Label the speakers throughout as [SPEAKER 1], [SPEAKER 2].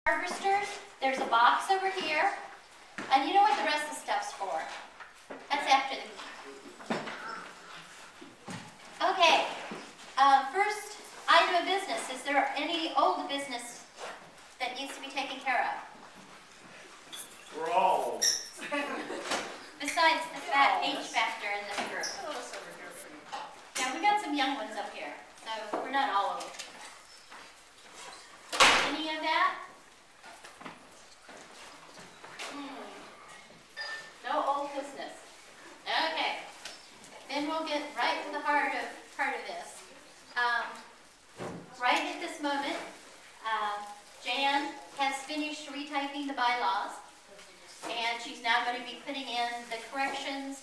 [SPEAKER 1] Harvesters, there's a box over here, and you know what the rest of the stuff's for. That's after the meeting. Okay, first item of business. Is there any old business that needs to be taken care of?
[SPEAKER 2] We're all old.
[SPEAKER 1] Besides the fat age factor in this group. Yeah, we got some young ones up here, so we're not all old. Any of that? No old business. Okay. Then we'll get right to the heart of this. Right at this moment, Jan has finished retyping the bylaws, and she's now going to be putting in the corrections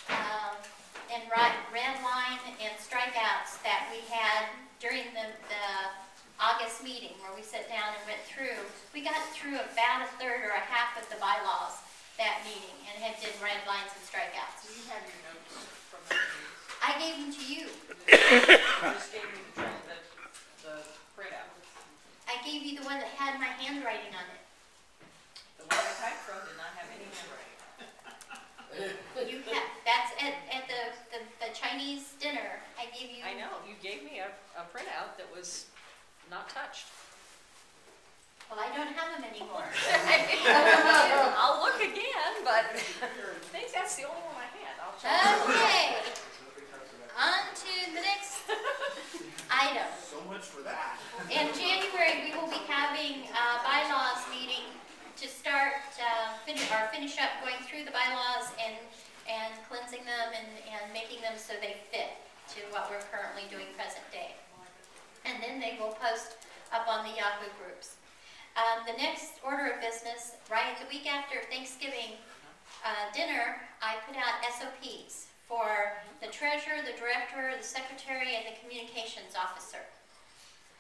[SPEAKER 1] and red line and strikeouts that we had during the August meeting where we sat down and went through. We got through about a third or a half of the bylaws that meeting and did red lines and strikeouts.
[SPEAKER 3] Do you have your notes from that meeting?
[SPEAKER 1] I gave them to you.
[SPEAKER 3] You just gave me the printout.
[SPEAKER 1] I gave you the one that had my handwriting on it.
[SPEAKER 3] The one I typed from did not have any handwriting.
[SPEAKER 1] You have, that's at the Chinese dinner. I gave you.
[SPEAKER 3] I know, you gave me a printout that was not touched.
[SPEAKER 1] Well, I don't have them anymore.
[SPEAKER 3] I'll look again, but I think that's the only one I had. I'll check.
[SPEAKER 1] Okay. On to the next item.
[SPEAKER 2] So much for that.
[SPEAKER 1] In January, we will be having a bylaws meeting to start finish up going through the bylaws and cleansing them and making them so they fit to what we're currently doing present day. And then they will post up on the Yahoo groups. The next order of business, right the week after Thanksgiving dinner, I put out SOPs for the treasurer, the director, the secretary, and the communications officer.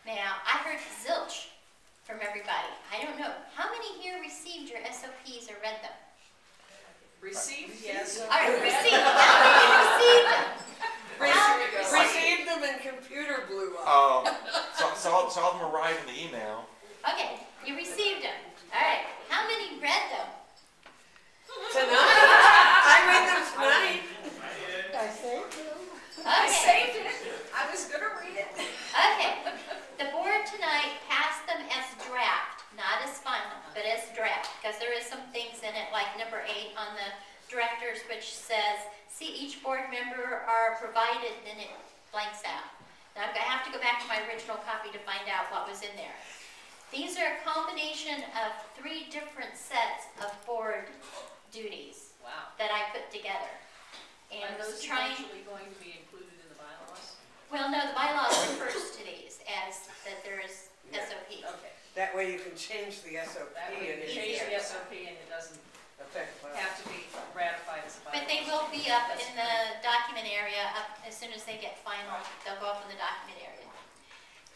[SPEAKER 1] Now, I heard zilch from everybody. I don't know. How many here received your SOPs or read them?
[SPEAKER 3] Received, yes.
[SPEAKER 1] All right, received. How many received them?
[SPEAKER 4] Received them and computer blew up.
[SPEAKER 2] Saw them arrive in the email.
[SPEAKER 1] Okay, you received them. All right. How many read them?
[SPEAKER 4] Tonight? I read them tonight. I saved them.
[SPEAKER 1] Okay.
[SPEAKER 3] I saved it. I was going to read it.
[SPEAKER 1] Okay. The board tonight passed them as draft, not as final, but as draft, because there is some things in it, like number 8 on the directors, which says, see each board member are provided, then it blanks out. Now I'm going to have to go back to my original copy to find out what was in there. These are a combination of 3 different sets of board duties that I put together. And
[SPEAKER 3] Are those eventually going to be included in the bylaws?
[SPEAKER 1] Well, no, the bylaws refers to these as that there is SOP.
[SPEAKER 3] Okay.
[SPEAKER 4] That way you can change the SOP
[SPEAKER 3] That way
[SPEAKER 4] and
[SPEAKER 3] you
[SPEAKER 4] it
[SPEAKER 3] change the SOP and it doesn't
[SPEAKER 4] affect the
[SPEAKER 3] have to be ratified as a bylaw.
[SPEAKER 1] But they will be up in the document area as soon as they get final. They'll go up in the document area.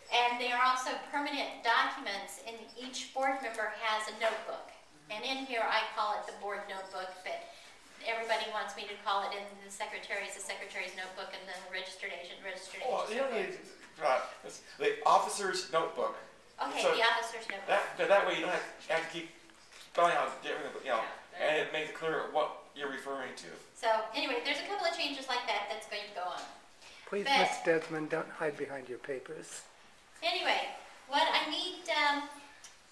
[SPEAKER 1] And they are also permanent documents, and each board member has a notebook. And in here I call it the board notebook, but everybody wants me to call it in the secretary's notebook, and the registered agent,
[SPEAKER 2] Well, you don't need the officer's notebook.
[SPEAKER 1] Okay,
[SPEAKER 2] So
[SPEAKER 1] the officer's notebook.
[SPEAKER 2] That way you don't have to keep spelling out different, and it makes it clear what you're referring to.
[SPEAKER 1] So anyway, there's a couple of changes like that that's going to go on.
[SPEAKER 5] Please,
[SPEAKER 1] But-
[SPEAKER 5] Ms. Desmond, don't hide behind your papers.
[SPEAKER 1] Anyway, what I need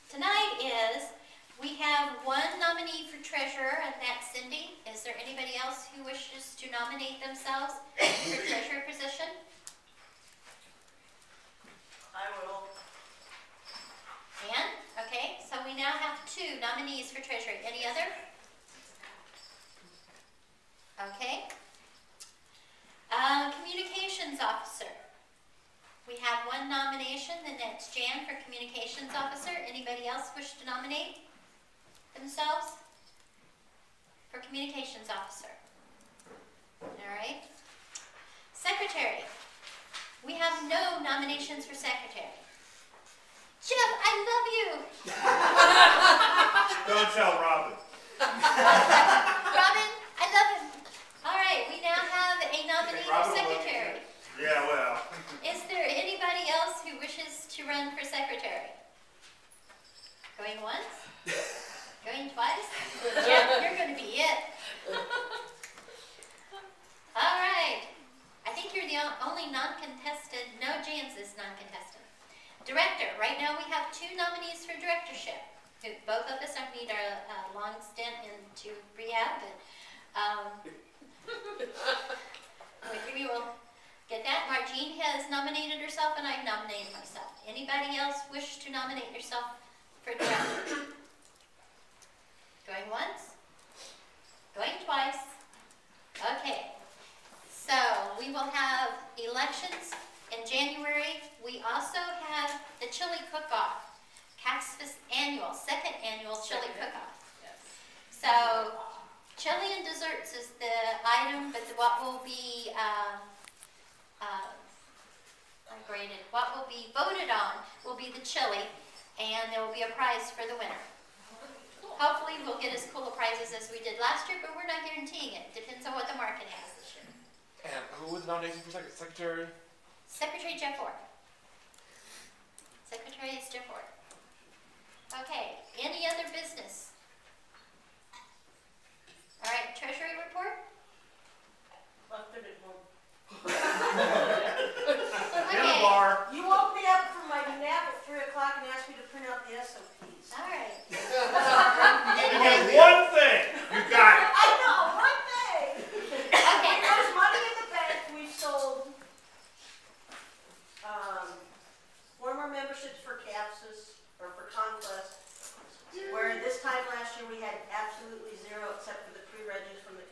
[SPEAKER 1] tonight is we have 1 nominee for treasurer, and that's Cindy. Is there anybody else who wishes to nominate themselves for treasurer position?
[SPEAKER 4] I will.
[SPEAKER 1] Ann? Okay, so we now have 2 nominees for treasurer. Any other? Okay. Communications officer. We have 1 nomination, and that's Jan for communications officer. Anybody else wish to nominate themselves for communications officer? All right. Secretary. We have no nominations for secretary. Jeff, I love you.
[SPEAKER 2] Don't tell Robin.
[SPEAKER 1] Robin, I love him. All right, we now have a nominee for secretary.
[SPEAKER 2] Yeah, well.
[SPEAKER 1] Is there anybody else who wishes to run for secretary? Going once? Going twice? Jeff, you're gonna be it. All right. I think you're the only non-contested, no Jans is non-contested. Director, right now we have 2 nominees for directorship. Both of us don't need our long stint into rehab, but we will get that. Margene has nominated herself and I've nominated myself. Anybody else wish to nominate yourself for director? Going once? Going twice? Okay. So we will have elections in January. We also have the chili cook-off. KaCSFFS annual, 2nd annual chili cook-off.
[SPEAKER 3] Yes.
[SPEAKER 1] So chili and desserts is the item, but what will be graded, what will be voted on will be the chili, and there will be a prize for the winner. Hopefully we'll get as cool a prizes as we did last year, but we're not guaranteeing it. Depends on what the market has this year.
[SPEAKER 2] And who was the nomination for secretary?
[SPEAKER 1] Secretary Jeff Ford. Secretary is Jeff Ford. Okay, any other business? All right, treasury report?
[SPEAKER 4] Left it at home.
[SPEAKER 1] Okay,
[SPEAKER 2] Bar.
[SPEAKER 4] You woke me up from my nap at 3 o'clock and asked me to print out the SOPs.
[SPEAKER 1] all right.
[SPEAKER 2] You get one thing. You got it.
[SPEAKER 4] I know, one thing.
[SPEAKER 1] Okay,
[SPEAKER 4] There's money in the bank. We sold former memberships for KaCSFFS or for Conquest, where this time last year we had absolutely 0 except for the pre-regis from the